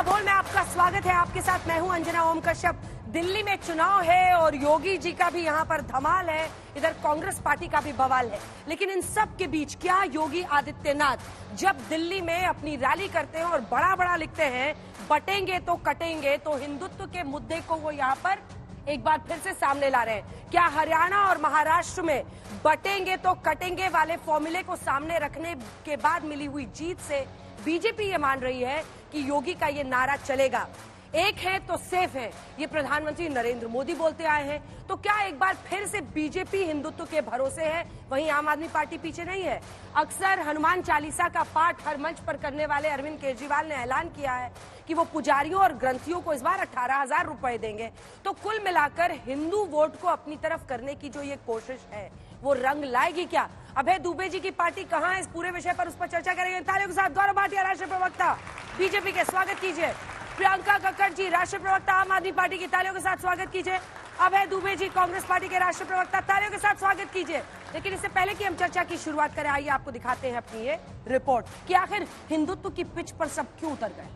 बोल में आपका स्वागत है। आपके साथ मैं हूं अंजना ओम कश्यप। दिल्ली में चुनाव है और योगी जी का भी यहां पर धमाल है, इधर कांग्रेस पार्टी का भी बवाल है। लेकिन इन सब के बीच क्या योगी आदित्यनाथ जब दिल्ली में अपनी रैली करते हैं और बड़ा बड़ा लिखते हैं बटेंगे तो कटेंगे, तो हिंदुत्व के मुद्दे को वो यहां पर एक बार फिर से सामने ला रहे हैं। क्या हरियाणा और महाराष्ट्र में बटेंगे तो कटेंगे वाले फॉर्मूले को सामने रखने के बाद मिली हुई जीत से बीजेपी ये मान रही है कि योगी का ये नारा चलेगा? एक है तो सेफ है, ये प्रधानमंत्री नरेंद्र मोदी बोलते आए हैं। तो क्या एक बार फिर से बीजेपी हिंदुत्व के भरोसे है, वहीं आम आदमी पार्टी पीछे नहीं है? अक्सर हनुमान चालीसा का पाठ हर मंच पर करने वाले अरविंद केजरीवाल ने ऐलान किया है कि वो पुजारियों और ग्रंथियों को इस बार 18,000 रुपए देंगे। तो कुल मिलाकर हिंदू वोट को अपनी तरफ करने की जो ये कोशिश है वो रंग लाएगी क्या? अभय दुबे जी की पार्टी कहां है, इस पूरे विषय पर उस पर चर्चा करेंगे। तालियों के साथ गौरव भाटिया, राष्ट्रीय प्रवक्ता बीजेपी के, स्वागत कीजिए। प्रियंका कक्कड़ जी, राष्ट्रीय प्रवक्ता आम आदमी पार्टी की, तालियों के साथ स्वागत कीजिए। अभय दुबे जी, कांग्रेस पार्टी के राष्ट्रीय प्रवक्ता, तालियों के साथ स्वागत कीजिए। लेकिन इससे पहले कि हम चर्चा की शुरुआत करें, आइए आपको दिखाते हैं अपनी ये रिपोर्ट कि आखिर हिंदुत्व की पिच पर सब क्यों उतर गए।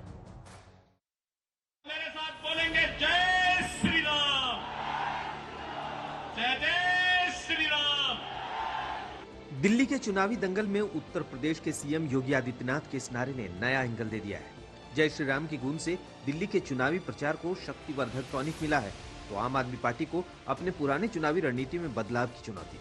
मेरे साथ बोलेंगे जय श्री राम, जय जय श्री राम। दिल्ली के चुनावी दंगल में उत्तर प्रदेश के सीएम योगी आदित्यनाथ के इस नारे ने नया एंगल दे दिया है। जय श्री राम की गूंज से दिल्ली के चुनावी प्रचार को शक्तिवर्धक टॉनिक मिला है, तो आम आदमी पार्टी को अपने पुराने चुनावी रणनीति में बदलाव की चुनौती।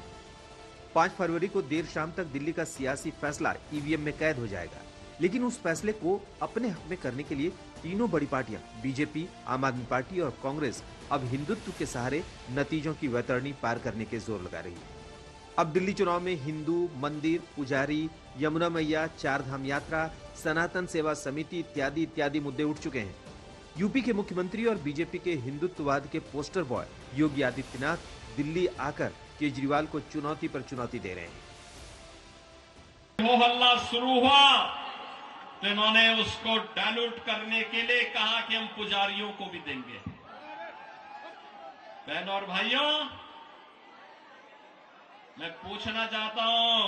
5 फरवरी को देर शाम तक दिल्ली का सियासी फैसला ईवीएम में कैद हो जाएगा, लेकिन उस फैसले को अपने हक में करने के लिए तीनों बड़ी पार्टियां बीजेपी, आम आदमी पार्टी और कांग्रेस अब हिंदुत्व के सहारे नतीजों की वैतरणी पार करने के जोर लगा रही है। अब दिल्ली चुनाव में हिंदू मंदिर, पुजारी, यमुना मैया, चार धाम यात्रा, सनातन सेवा समिति इत्यादि इत्यादि मुद्दे उठ चुके हैं। यूपी के मुख्यमंत्री और बीजेपी के हिंदुत्ववाद के पोस्टर बॉय योगी आदित्यनाथ दिल्ली आकर केजरीवाल को चुनौती पर चुनौती दे रहे हैं। वो हल्ला शुरू हुआ तो इन्होंने उसको डाइल्यूट करने के लिए कहा कि हम पुजारियों को भी देंगे। बहनों और भाइयों, मैं पूछना चाहता हूं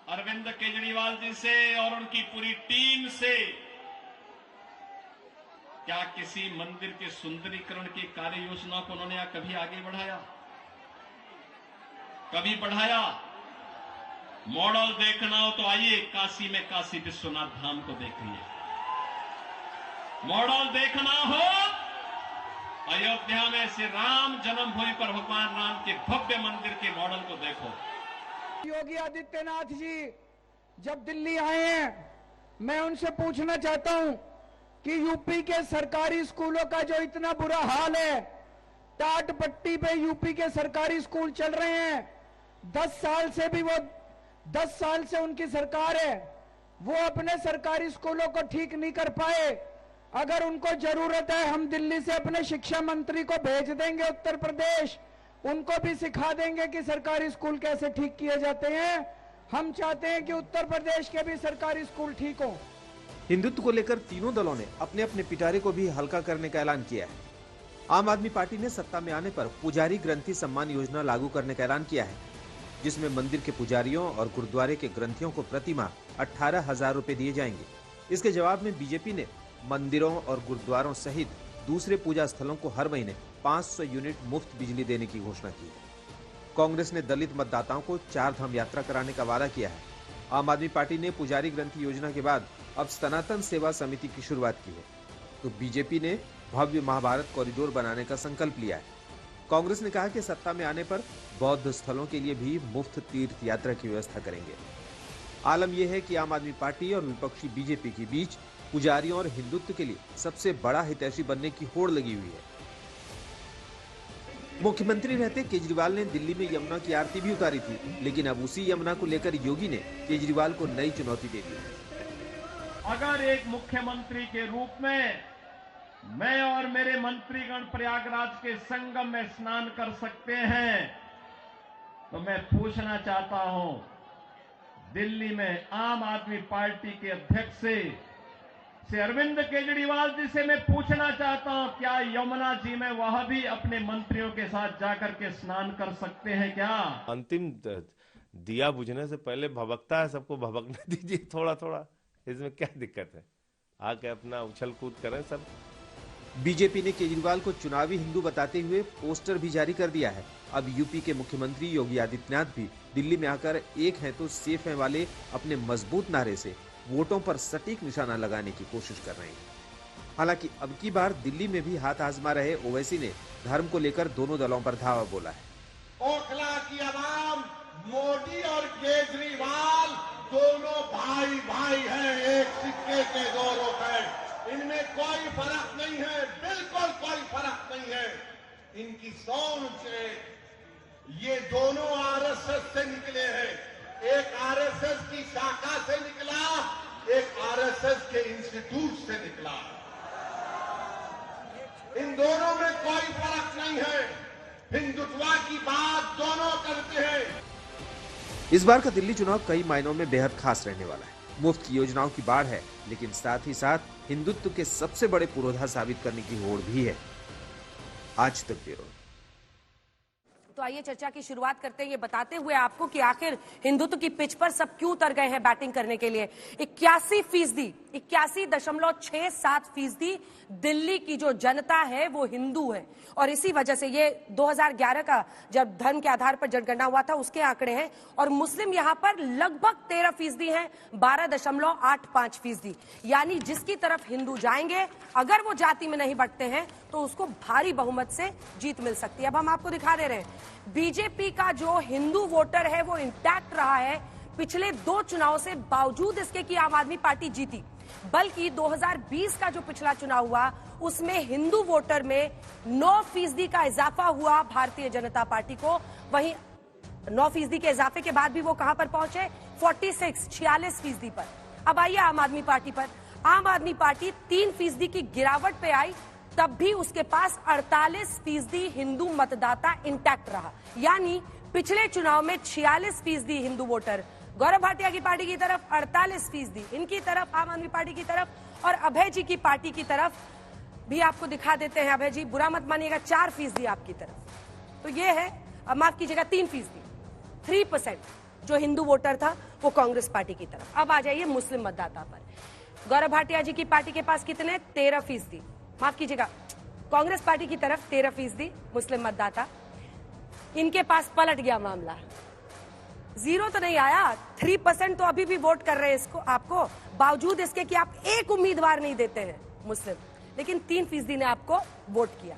अरविंद केजरीवाल जी से और उनकी पूरी टीम से, क्या किसी मंदिर के सुंदरीकरण की कार्य योजना को उन्होंने कभी आगे बढ़ाया? कभी बढ़ाया? मॉडल देखना हो तो आइए काशी में काशी विश्वनाथ धाम को देखिए। मॉडल देखना हो अयोध्या में श्री राम जन्मभूमि पर भगवान राम के भव्य मंदिर के मॉडल को देखो। योगी आदित्यनाथ जी जब दिल्ली आए हैं, मैं उनसे पूछना चाहता हूं कि यूपी के सरकारी स्कूलों का जो इतना बुरा हाल है, टाट पट्टी पे यूपी के सरकारी स्कूल चल रहे हैं। 10 साल से उनकी सरकार है, वो अपने सरकारी स्कूलों को ठीक नहीं कर पाए। अगर उनको जरूरत है, हम दिल्ली से अपने शिक्षा मंत्री को भेज देंगे उत्तर प्रदेश, उनको भी सिखा देंगे कि सरकारी स्कूल कैसे ठीक किए जाते हैं। हम चाहते हैं कि उत्तर प्रदेश के भी सरकारी स्कूल ठीक हो। हिंदुत्व को लेकर तीनों दलों ने अपने अपने पिटारे को भी हल्का करने का ऐलान किया है। आम आदमी पार्टी ने सत्ता में आने पर पुजारी ग्रंथी सम्मान योजना लागू करने का ऐलान किया है, जिसमें मंदिर के पुजारियों और गुरुद्वारे के ग्रंथियों को प्रति माह 18,000 रुपए दिए जाएंगे। इसके जवाब में बीजेपी ने मंदिरों और गुरुद्वारों सहित दूसरे पूजा स्थलों को हर महीने 500 यूनिट मुफ्त बिजली देने की घोषणा की। कांग्रेस ने दलित मतदाताओं को 4 धाम यात्रा कराने का वादा किया है। आम आदमी पार्टी ने पुजारी ग्रंथी योजना के बाद अब सनातन सेवा समिति की शुरुआत की है, तो बीजेपी ने भव्य महाभारत कॉरिडोर बनाने का संकल्प लिया है। कांग्रेस ने कहा कि सत्ता में आने पर बौद्ध स्थलों के लिए भी मुफ्त तीर्थ यात्रा की व्यवस्था करेंगे। आलम यह है कि आम आदमी पार्टी और विपक्षी बीजेपी के बीच पुजारियों और हिंदुत्व के लिए सबसे बड़ा हितैषी बनने की होड़ लगी हुई है। मुख्यमंत्री रहते केजरीवाल ने दिल्ली में यमुना की आरती भी उतारी थी, लेकिन अब उसी यमुना को लेकर योगी ने केजरीवाल को नई चुनौती दे दी। अगर एक मुख्यमंत्री के रूप में मैं और मेरे मंत्रीगण प्रयागराज के संगम में स्नान कर सकते हैं, तो मैं पूछना चाहता हूं दिल्ली में आम आदमी पार्टी के अध्यक्ष से अरविंद केजरीवाल जी से मैं पूछना चाहता हूं, क्या यमुना जी में वह भी अपने मंत्रियों के साथ जाकर के स्नान कर सकते हैं क्या? अंतिम दिया बुझने से पहले भभकता है, सबको भभकने दीजिए थोड़ा थोड़ा, इसमें क्या दिक्कत है? आके अपना उछल कूद करें सब। बीजेपी ने केजरीवाल को चुनावी हिंदू बताते हुए पोस्टर भी जारी कर दिया है। अब यूपी के मुख्यमंत्री योगी आदित्यनाथ भी दिल्ली में आकर एक है तो सेफ है वाले अपने मजबूत नारे से वोटों पर सटीक निशाना लगाने की कोशिश कर रहे हैं। हालांकि अब की बार दिल्ली में भी हाथ आजमा रहे ओवैसी ने धर्म को लेकर दोनों दलों पर धावा बोला है। ओखला की आवाम मोदी और केजरीवाल दोनों भाई भाई हैं, एक सिक्के के दो रुपए, इनमें कोई फर्क नहीं है, बिल्कुल कोई फर्क नहीं है। इनकी सोच से ये दोनों आरएसएस से निकले हैं, एक आरएसएस की शाखा से निकला, एक आरएसएस के इंस्टीट्यूट से निकला। इन दोनों में कोई फर्क नहीं है, हिंदुत्व की बात दोनों करते हैं। इस बार का दिल्ली चुनाव कई मायनों में बेहद खास रहने वाला है। मुफ्त की योजनाओं की बाढ़ है, लेकिन साथ ही साथ हिंदुत्व के सबसे बड़े पुरोधा साबित करने की होड़ भी है। आज तक ब्यूरो। तो आइए चर्चा की शुरुआत करते हैं ये बताते हुए आपको कि आखिर हिंदुत्व की पिच पर सब क्यों उतर गए हैं बैटिंग करने के लिए। 81.67% दिल्ली की जो जनता है वो हिंदू है और इसी वजह से ये 2011 का जब धर्म के आधार पर जनगणना हुआ था उसके आंकड़े हैं। और मुस्लिम यहाँ पर लगभग 13% हैं, 12.85%। यानी जिसकी तरफ हिंदू जाएंगे अगर वो जाति में नहीं बंटते हैं तो उसको भारी बहुमत से जीत मिल सकती है। अब हम आपको दिखा दे रहे हैं बीजेपी का जो हिंदू वोटर है वो इंटैक्ट रहा है पिछले 2 चुनाव से, बावजूद इसके कि आम आदमी पार्टी जीती। बल्कि 2020 का जो पिछला चुनाव हुआ उसमें हिंदू वोटर में 9% का इजाफा हुआ भारतीय जनता पार्टी को। वहीं 9% के इजाफे के बाद भी वो कहां पर पहुंचे, 46% पर। अब आइए आम आदमी पार्टी पर। आम आदमी पार्टी 3% की गिरावट पे आई, तब भी उसके पास 48% हिंदू मतदाता इंटैक्ट रहा। यानी पिछले चुनाव में 46% हिंदू वोटर गौरव भाटिया की पार्टी की तरफ, 48% इनकी तरफ आम आदमी पार्टी की तरफ, और अभय जी की पार्टी की तरफ भी आपको दिखा देते हैं। अभय जी बुरा मत मानिएगा, 4% आपकी तरफ। तो ये है, माफ कीजिएगा 3% जो हिंदू वोटर था वो कांग्रेस पार्टी की तरफ। अब आ जाइए मुस्लिम मतदाता पर। गौरव भाटिया जी की पार्टी के पास कितने, 13%, माफ कीजिएगा कांग्रेस पार्टी की तरफ 13% मुस्लिम मतदाता। इनके पास पलट गया मामला, 0 तो नहीं आया, 3% तो अभी भी वोट कर रहे हैं इसको, आपको, बावजूद इसके कि आप एक उम्मीदवार नहीं देते हैं मुस्लिम, लेकिन 3% ने आपको वोट किया।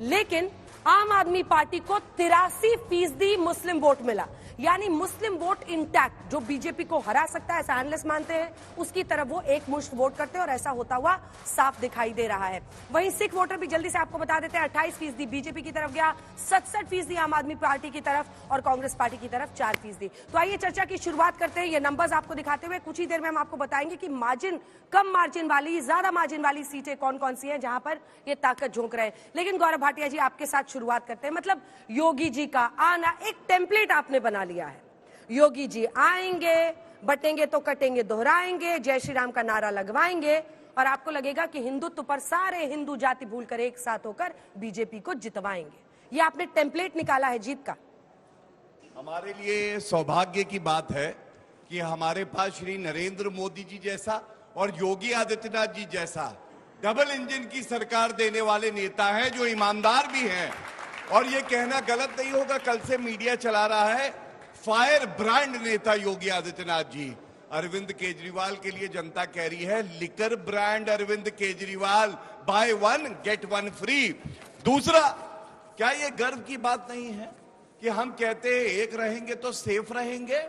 लेकिन आम आदमी पार्टी को 83% मुस्लिम वोट मिला। यानी मुस्लिम वोट इंटैक्ट, जो बीजेपी को हरा सकता है ऐसा एनालिस्ट मानते हैं, उसकी तरफ वो एक मुश्त वोट करते हैं और ऐसा होता हुआ साफ दिखाई दे रहा है। वहीं सिख वोटर भी जल्दी से आपको बता देते हैं, 28% बीजेपी की तरफ गया, 67% आम आदमी पार्टी की तरफ और कांग्रेस पार्टी की तरफ 4%। तो आइए चर्चा की शुरुआत करते हैं ये नंबर्स आपको दिखाते हुए। कुछ ही देर में हम आपको बताएंगे कि मार्जिन, कम मार्जिन वाली, ज्यादा मार्जिन वाली सीटें कौन कौन सी हैं जहां पर ये ताकत झोंक रहे हैं। लेकिन गौरव भाटिया जी आपके साथ शुरुआत करते हैं। मतलब योगी जी का आना, एक टेम्पलेट आपने बना लिया है। योगी जी आएंगे, बटेंगे तो कटेंगे दोहराएंगे, जय श्री राम का नारा लगवाएंगे और आपको लगेगा कि हिंदुत्व पर सारे हिंदू जाति भूलकर एक साथ होकर बीजेपी को जितवाएंगे। ये आपने टेम्पलेट निकाला है जीत का। हमारे लिए सौभाग्य की बात है कि हमारे पास श्री नरेंद्र मोदी जी जैसा और योगी आदित्यनाथ जी जैसा डबल इंजन की सरकार देने वाले नेता हैं जो ईमानदार भी हैं। और ये कहना गलत नहीं होगा, कल से मीडिया चला रहा है, फायर ब्रांड नेता योगी आदित्यनाथ जी। अरविंद केजरीवाल के लिए जनता कह रही है liquor brand Arvind Kejriwal, buy 1 get 1 free. दूसरा, क्या ये गर्व की बात नहीं है कि हम कहते हैं एक रहेंगे तो सेफ रहेंगे?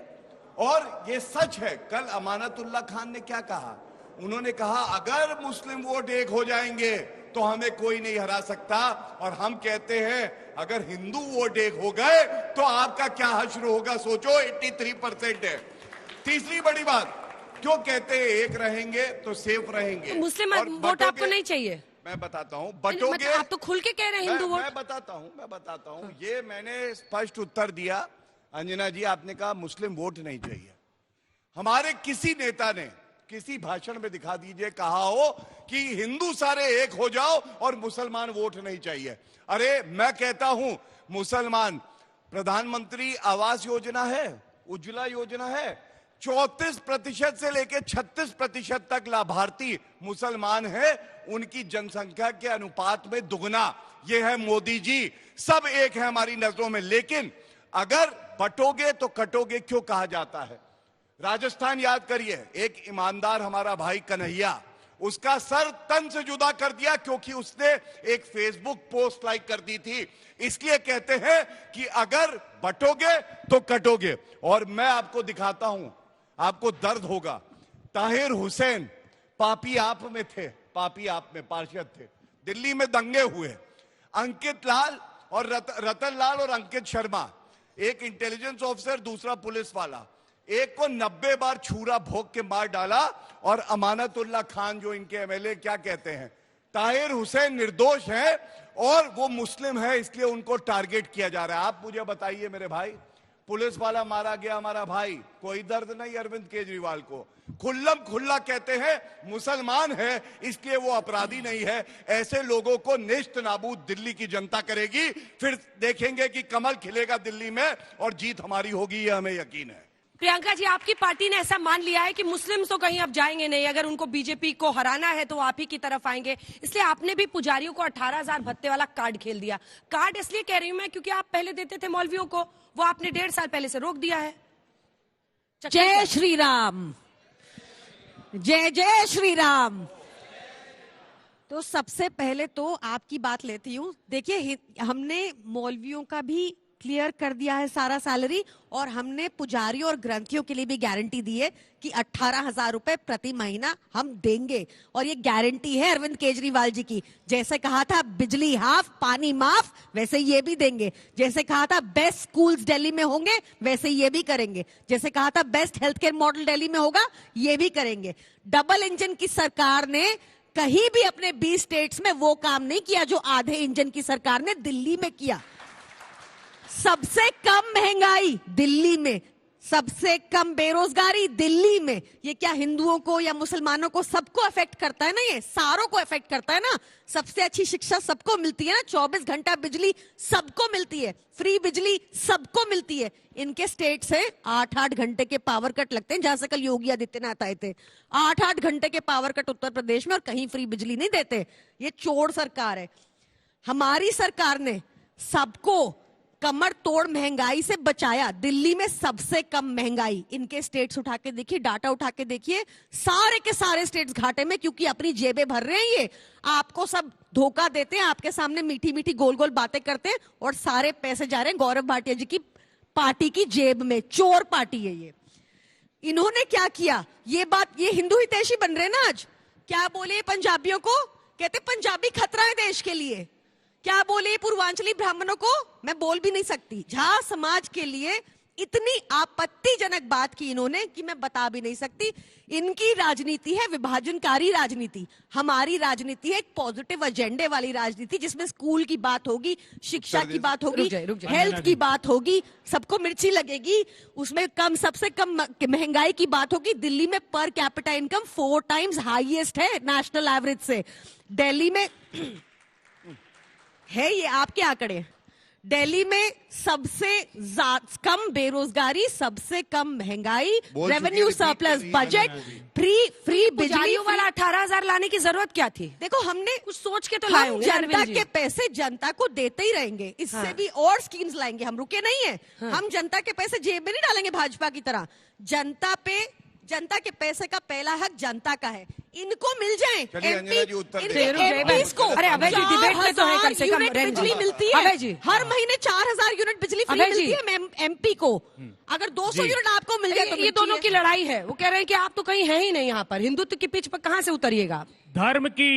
और ये सच है। कल अमानतुल्लाह खान ने क्या कहा, उन्होंने कहा अगर मुस्लिम वोट एक हो जाएंगे तो हमें कोई नहीं हरा सकता। और हम कहते हैं अगर हिंदू वोट एक हो गए तो आपका क्या हश्र होगा, सोचो, 83% है। तीसरी बड़ी बात, क्यों कहते हैं एक रहेंगे तो सेफ रहेंगे? तो मुस्लिम वोट आपको नहीं चाहिए? मैं बताता हूं, बटोगे। मतलब आप तो खुल के कह रहे हैं हिंदू वोट। मैं बताता हूं, ये मैंने स्पष्ट उत्तर दिया। अंजना जी, आपने कहा मुस्लिम वोट नहीं चाहिए। हमारे किसी नेता ने किसी भाषण में दिखा दीजिए कहा हो कि हिंदू सारे एक हो जाओ और मुसलमान वोट नहीं चाहिए। अरे मैं कहता हूं, मुसलमान प्रधानमंत्री आवास योजना है, उज्ज्वला योजना है, 34% से लेकर 36% तक लाभार्थी मुसलमान हैं, उनकी जनसंख्या के अनुपात में दुगना। ये है मोदी जी। सब एक है हमारी नजरों में, लेकिन अगर बटोगे तो कटोगे क्यों कहा जाता है। राजस्थान याद करिए, एक ईमानदार हमारा भाई कन्हैया, उसका सर तन से जुदा कर दिया क्योंकि उसने एक फेसबुक पोस्ट लाइक कर दी थी। इसलिए कहते हैं कि अगर बटोगे तो कटोगे। और मैं आपको दिखाता हूं, आपको दर्द होगा। ताहिर हुसैन पापी आप में थे, पापी आप में पार्षद थे, दिल्ली में दंगे हुए। अंकित लाल और रतन लाल और अंकित शर्मा, एक इंटेलिजेंस ऑफिसर दूसरा पुलिस वाला, एक को 90 बार छुरा भोग के मार डाला। और अमानतुल्लाह खान जो इनके एमएलए क्या कहते हैं, ताहिर हुसैन निर्दोष है और वो मुस्लिम है, इसलिए उनको टारगेट किया जा रहा है। आप मुझे बताइए मेरे भाई, पुलिस वाला मारा गया हमारा भाई, कोई दर्द नहीं अरविंद केजरीवाल को। खुल्लम खुल्ला कहते हैं मुसलमान है इसलिए वो अपराधी नहीं है। ऐसे लोगों को नेस्त नाबूद दिल्ली की जनता करेगी। फिर देखेंगे कि कमल खिलेगा दिल्ली में और जीत हमारी होगी, ये हमें यकीन है। प्रियंका जी, आपकी पार्टी ने ऐसा मान लिया है कि मुस्लिम तो कहीं अब जाएंगे नहीं, अगर उनको बीजेपी को हराना है तो आप ही की तरफ आएंगे, इसलिए आपने भी पुजारियों को 18,000 भत्ते वाला कार्ड खेल दिया। कार्ड इसलिए कह रही हूं मैं क्योंकि आप पहले देते थे मौलवियों को, वो आपने 1.5 साल पहले से रोक दिया है। जय श्री राम, जय जय श्री राम। तो सबसे पहले तो आपकी बात लेती हूँ। देखिए, हमने मौलवियों का भी क्लियर कर दिया है सारा सैलरी, और हमने पुजारियों और ग्रंथियों के लिए भी गारंटी दी है कि 18,000 रुपए प्रति महीना हम देंगे। और ये गारंटी है अरविंद केजरीवाल जी की। जैसे कहा था बिजली हाफ पानी माफ, वैसे ये भी देंगे। जैसे कहा था बेस्ट स्कूल्स दिल्ली में होंगे, वैसे ये भी करेंगे। जैसे कहा था best health care model Delhi में होगा, ये भी करेंगे। डबल इंजन की सरकार ने कहीं भी अपने 20 स्टेट्स में वो काम नहीं किया जो आधे इंजन की सरकार ने दिल्ली में किया। सबसे कम महंगाई दिल्ली में, सबसे कम बेरोजगारी दिल्ली में। ये क्या हिंदुओं को या मुसलमानों को सबको अफेक्ट करता है ना, ये सारों को अफेक्ट करता है ना। सबसे अच्छी शिक्षा सबको मिलती है ना, 24 घंटा बिजली सबको मिलती है, फ्री बिजली सबको मिलती है। इनके स्टेट से 8-8 घंटे के पावर कट लगते हैं, जहां से कल योगी आदित्यनाथ आए थे। 8-8 घंटे के पावर कट उत्तर प्रदेश में, और कहीं फ्री बिजली नहीं देते। ये चोर सरकार है। हमारी सरकार ने सबको कमर तोड़ महंगाई से बचाया। दिल्ली में सबसे कम महंगाई। इनके स्टेट्स उठा के देखिए, डाटा उठा के देखिए, सारे के सारे स्टेट्स घाटे में, क्योंकि अपनी जेबें भर रहे हैं। ये आपको सब धोखा देते हैं, आपके सामने मीठी मीठी गोल गोल बातें करते हैं, और सारे पैसे जा रहे हैं गौरव भाटिया जी की पार्टी की जेब में। चोर पार्टी है ये। इन्होंने क्या किया, ये बात, ये हिंदू हितैषी बन रहे हैं ना आज। क्या बोले पंजाबियों को, कहते पंजाबी खतरा है देश के लिए। क्या बोले पूर्वांचली ब्राह्मणों को, मैं बोल भी नहीं सकती। झा समाज के लिए इतनी आपत्तिजनक बात की इन्होंने कि मैं बता भी नहीं सकती। इनकी राजनीति है विभाजनकारी राजनीति। हमारी राजनीति है एक पॉजिटिव एजेंडे वाली राजनीति, जिसमें स्कूल की बात होगी, शिक्षा की बात होगी, हेल्थ की बात होगी, सबको मिर्ची लगेगी, उसमें कम सबसे कम महंगाई की बात होगी। दिल्ली में per capita income 4 times highest है नेशनल एवरेज से। दिल्ली में है, ये आपके आंकड़े, दिल्ली में सबसे कम बेरोजगारी, सबसे कम महंगाई, रेवेन्यू सरप्लस, बजट, फ्री बिजली वाला 18,000 लाने की जरूरत क्या थी? देखो, हमने कुछ सोच के तो लाए होंगे। जनता के पैसे जनता को देते ही रहेंगे, इससे भी और स्कीम्स लाएंगे। हम रुके नहीं है। हम जनता के पैसे जेब में नहीं डालेंगे भाजपा की तरह। जनता के पैसे का पहला हक जनता का है। इनको मिल जाए एमपीज को। अरे अभय जी, डिबेट में तो है कम से कम बिजली मिलती है। अभय जी, हर महीने 4,000 यूनिट बिजली फ्री मिलती है एमपी को। अगर 200 यूनिट आपको मिल जाए तो ये दोनों की लड़ाई है। वो कह रहे हैं कि आप तो कहीं है ही नहीं यहाँ पर, हिंदुत्व की पिच पर कहां से उतरिएगा। धर्म की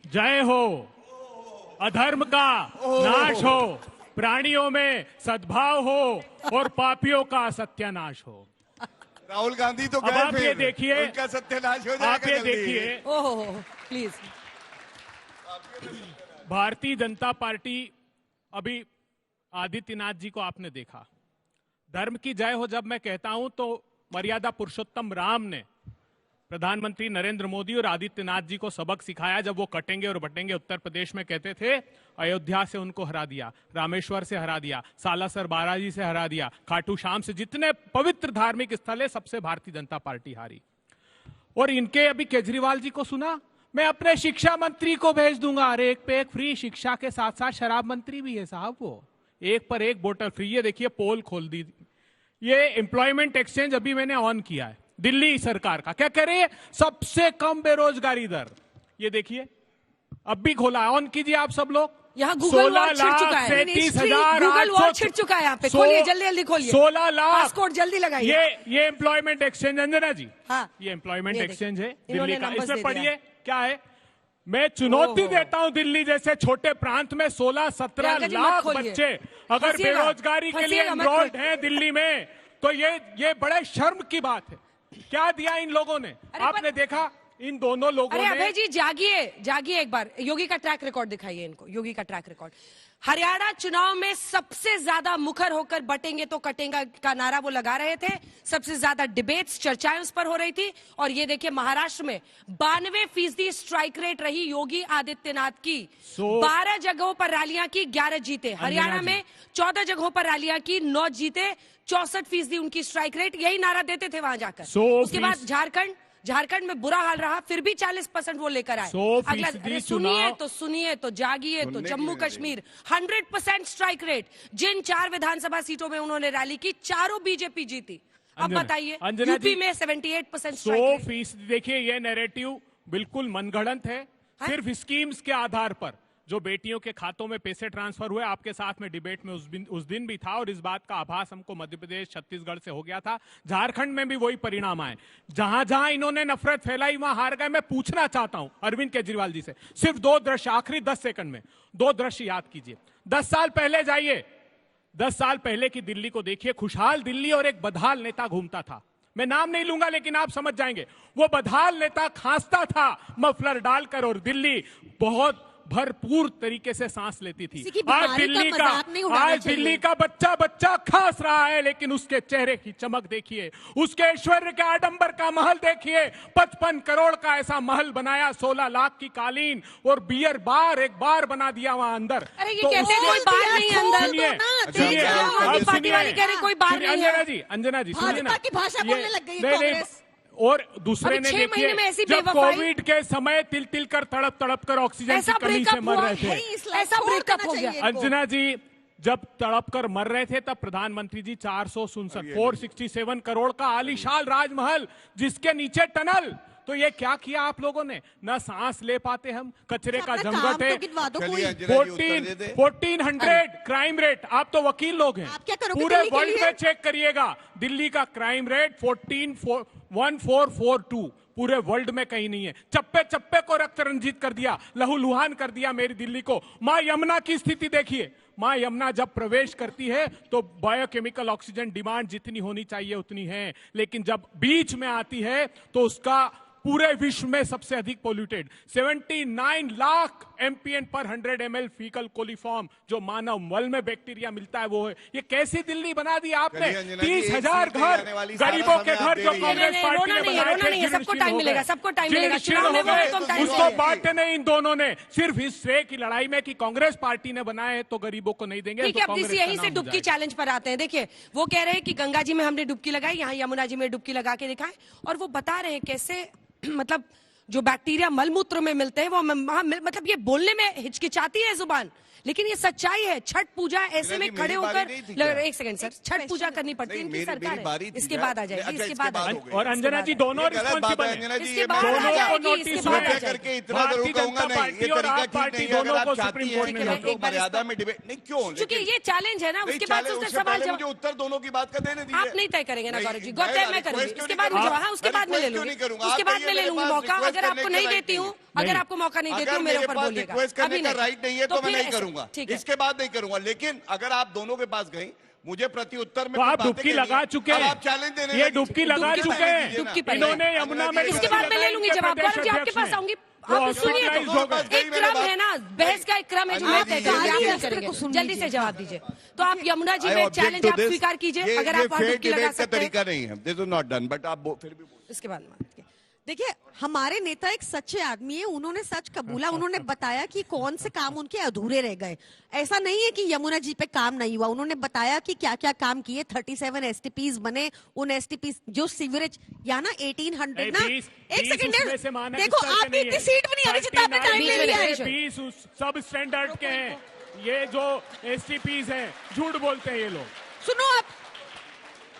जय हो, अधर्म का नाश हो, प्राणियों में सद्भाव हो और पापियों का सत्यानाश हो। राहुल गांधी तो अब आप ये देखिए, उनका सत्यानाश हो जाएगा। आप ये देखिए, ओहो प्लीज। भारतीय जनता पार्टी, अभी आदित्यनाथ जी को आपने देखा, धर्म की जय हो जब मैं कहता हूं तो मर्यादा पुरुषोत्तम राम ने प्रधानमंत्री नरेंद्र मोदी और आदित्यनाथ जी को सबक सिखाया जब वो कटेंगे और बटेंगे। उत्तर प्रदेश में कहते थे अयोध्या से उनको हरा दिया, रामेश्वर से हरा दिया, सालासर बालाजी से हरा दिया, खाटू श्याम से, जितने पवित्र धार्मिक स्थल है सबसे भारतीय जनता पार्टी हारी। और इनके अभी केजरीवाल जी को सुना, मैं अपने शिक्षा मंत्री को भेज दूंगा। अरे एक पे एक फ्री, शिक्षा के साथ साथ शराब मंत्री भी है साहब, वो एक पर एक बोतल फ्री। ये देखिए पोल खोल दी, ये एम्प्लॉयमेंट एक्सचेंज अभी मैंने ऑन किया है दिल्ली सरकार का। क्या कह रही है? सबसे कम बेरोजगारी दर। ये देखिए अब भी खोला, ऑन कीजिए आप सब लोग। यहाँ गूगल वॉच छिड़ चुका है, 37,800 गूगल वॉच छिड़ चुका है यहाँ पे। खोलिए जल्दी जल्दी खोलिए, 16 लाख पासपोर्ट जल्दी लगाइए। ये एम्प्लॉयमेंट एक्सचेंज, अंजना जी, हाँ, ये एम्प्लॉयमेंट ये एक्सचेंज है इन्होंने दिल्ली का। numbers इसमें दे पढ़िए दिया। क्या है। मैं चुनौती देता हूं दिल्ली जैसे छोटे प्रांत में 16-17 प्रियंका जी, मत लाख खोलिए। बच्चे अगर फंसिएगा, बेरोजगारी के लिए फंसिएगा, मत एनरोल्ड खोलिए। हैं दिल्ली में, तो ये बड़े शर्म की बात है। क्या दिया इन लोगों ने? आपने देखा इन दोनों लोगों अरे ने। अभय जी जागिए, जागिए एक बार। योगी का ट्रैक रिकॉर्ड दिखाइए इनको, योगी का ट्रैक रिकॉर्ड। हरियाणा चुनाव में सबसे ज्यादा मुखर होकर बटेंगे तो कटेंगे का नारा वो लगा रहे थे। सबसे ज्यादा डिबेट्स, चर्चाएं उस पर हो रही थी। और ये देखिए महाराष्ट्र में 92% स्ट्राइक रेट रही योगी आदित्यनाथ की। 12 जगहों पर रैलियां की, 11 जीते। हरियाणा में 14 जगहों पर रैलियां की, 9 जीते। 64% उनकी स्ट्राइक रेट, यही नारा देते थे वहां जाकर। उसके बाद झारखंड में बुरा हाल रहा, फिर भी 40% वो लेकर आए। अगला, अरे सुनिए तो जागिए तो जम्मू कश्मीर 100% स्ट्राइक रेट। जिन 4 विधानसभा सीटों में उन्होंने रैली की, चारों बीजेपी जीती। अब बताइए यूपी में 78% स्ट्राइक रेट। 100%। देखिए ये नैरेटिव बिल्कुल मनगढ़ंत है, सिर्फ स्कीम्स के आधार पर। जो बेटियों के खातों में पैसे ट्रांसफर हुए, आपके साथ में डिबेट में उस दिन भी था, और इस बात का आभास हमको मध्य प्रदेश, छत्तीसगढ़ से हो गया था। झारखंड में भी वही परिणाम आए। जहां जहां इन्होंने नफरत फैलाई वहां हार गए। मैं पूछना चाहता हूं अरविंद केजरीवाल जी से सिर्फ 2 दृश्य, आखिरी 10 सेकंड में 2 दृश्य याद कीजिए। 10 साल पहले जाइए, 10 साल पहले की दिल्ली को देखिए। खुशहाल दिल्ली और एक बदहाल नेता घूमता था। मैं नाम नहीं लूंगा लेकिन आप समझ जाएंगे। वो बदहाल नेता खांसता था मफलर डालकर, और दिल्ली बहुत भरपूर तरीके से सांस लेती थी। आज दिल्ली का बच्चा खांस रहा है, लेकिन उसके चेहरे की चमक देखिए, उसके ऐश्वर्य के आडंबर का महल देखिए। 55 करोड़ का ऐसा महल बनाया, 16 लाख की कालीन और बियर बार, एक बार बना दिया वहां अंदर। अरे ये कहते हैं कोई बार नहीं अंदर। सुनिए, पार्टी वाले कह रहे कोई बार नहीं है। अंजना जी सुनिए ना, की भाषा बोलने लग गई कांग्रेस। और दूसरे ने देखिए जब कोविड के समय तिल तिल कर तड़प कर ऑक्सीजन की कमी से मर रहे थे, ऐसा ब्रेकअप हो गया। अंजना जी जब तड़प कर मर रहे थे तब प्रधानमंत्री जी 467 करोड़ का आलीशान राजमहल, जिसके नीचे टनल। तो ये क्या किया आप लोगों ने? ना सांस ले पाते हम, कचरे का जंगल है। 1400 क्राइम रेट। आप तो वकील लोग हैं, पूरे वर्ल्ड में चेक करिएगा। दिल्ली का क्राइम रेट 1442 पूरे वर्ल्ड में कहीं नहीं है। चप्पे चप्पे को रक्त रंजित कर दिया, लहूलुहान कर दिया मेरी दिल्ली को। मां यमुना की स्थिति देखिए। मां यमुना जब प्रवेश करती है तो बायोकेमिकल ऑक्सीजन डिमांड जितनी होनी चाहिए उतनी है, लेकिन जब बीच में आती है तो उसका पूरे विश्व में सबसे अधिक पोल्यूटेड 79 लाख एमपीएन पर 100 ml फीकल कोलिफॉर्म जो मानव मल में बैक्टीरिया मिलता है वो है। ये कैसी दिल्ली बना दी आपने? 30,000 घर गरीबों के घर जो कांग्रेस पार्टी ने बनाए थे, सबको टाइम मिलेगा, सबको टाइम मिलेगा। उसको बांटे नहीं इन दोनों ने, सिर्फ इस श्रेय की लड़ाई में कि कांग्रेस पार्टी ने बनाए तो गरीबों को नहीं देंगे। ठीक है, अब यहीं से डुबकी चैलेंज पर आते हैं। देखिए वो कह रहे हैं कि गंगा जी में हमने डुबकी लगाई, यहाँ यमुना जी में डुबकी लगा के दिखाएं। और वो बता रहे हैं कैसे मतलब जो बैक्टीरिया मलमूत्र में मिलते हैं वो मतलब ये बोलने में हिचकिचाती है जुबान, लेकिन ये सच्चाई है। छठ पूजा ऐसे में खड़े होकर, एक सेकंड सर, छठ पूजा करनी पड़ती है, इनकी सरकार है। इसके बाद आ जाएगी, इसके बाद आ जाएगी। और अंजना जी दोनों रिस्पॉन्सिबल हैं। इसके बाद आ जाएगी, इसके बाद आ जाएगी। भारतीय जनता पार्टी और आप पार्टी दोनों को सुप्रीम कोर्ट में मर्यादा में डिबेट नहीं क्यों? क्योंकि ये चैलेंज है ना, उसके बाद उसका सवाल जवाब। मुझे उत्तर दोनों की बात का देने दीजिए। आप नहीं तय करेंगे ना गौरव जी, गौरव मैं करूंगी, उसके बाद में जवाब। हाँ उसके बाद में ले लूंगी, उसके बाद में ले लूंगी मौका। अगर आपको नहीं देती हूँ, अगर आपको मौका नहीं देती हूँ मेरे ऊपर बोलिएगा। अभी राइट नहीं है तो मैं नहीं करूंगा, इसके बाद नहीं करूंगा। लेकिन अगर आप दोनों के पास गई, मुझे प्रति उत्तर में तो आप डुबकी लगा चुके हैं, आप चैलेंज देने ये डुबकी लगा चुके हैं इन्होंने यमुना में। इसके बाद मैं ले लूंगी जवाब। गौरव जी आपके पास आऊंगी, आप सुनिए तो एक क्रम है ना, बहस का एक क्रम है जो मैं तय करूंगी, आप नहीं करेंगे। जल्दी से जवाब दीजिए। तो आप यमुना जी में चैलेंज आप स्वीकार कीजिए, अगर आप वहां डुबकी लगा सकते हैं। तरीका नहीं है, this is not done, but आप फिर भी इसके बाद देखिए, हमारे नेता एक सच्चे आदमी है, उन्होंने सच कबूला, उन्होंने बताया कि कौन से काम उनके अधूरे रह गए। ऐसा नहीं है कि यमुना जी पे काम नहीं हुआ, उन्होंने बताया कि क्या क्या काम किए। 37 एसटीपीज बने, उन एसटीपीज जो सीवरेज या ना 1800 ना, एक सेकंड देखो, आप इतनी सीट भी नहीं आ रही जितना आपने टाइम ले लिया है। 20 सब स्टैंडर्ड के हैं ये जो एसटीपीज हैं, झूठ बोलते हैं ये लोग। सुनो, आप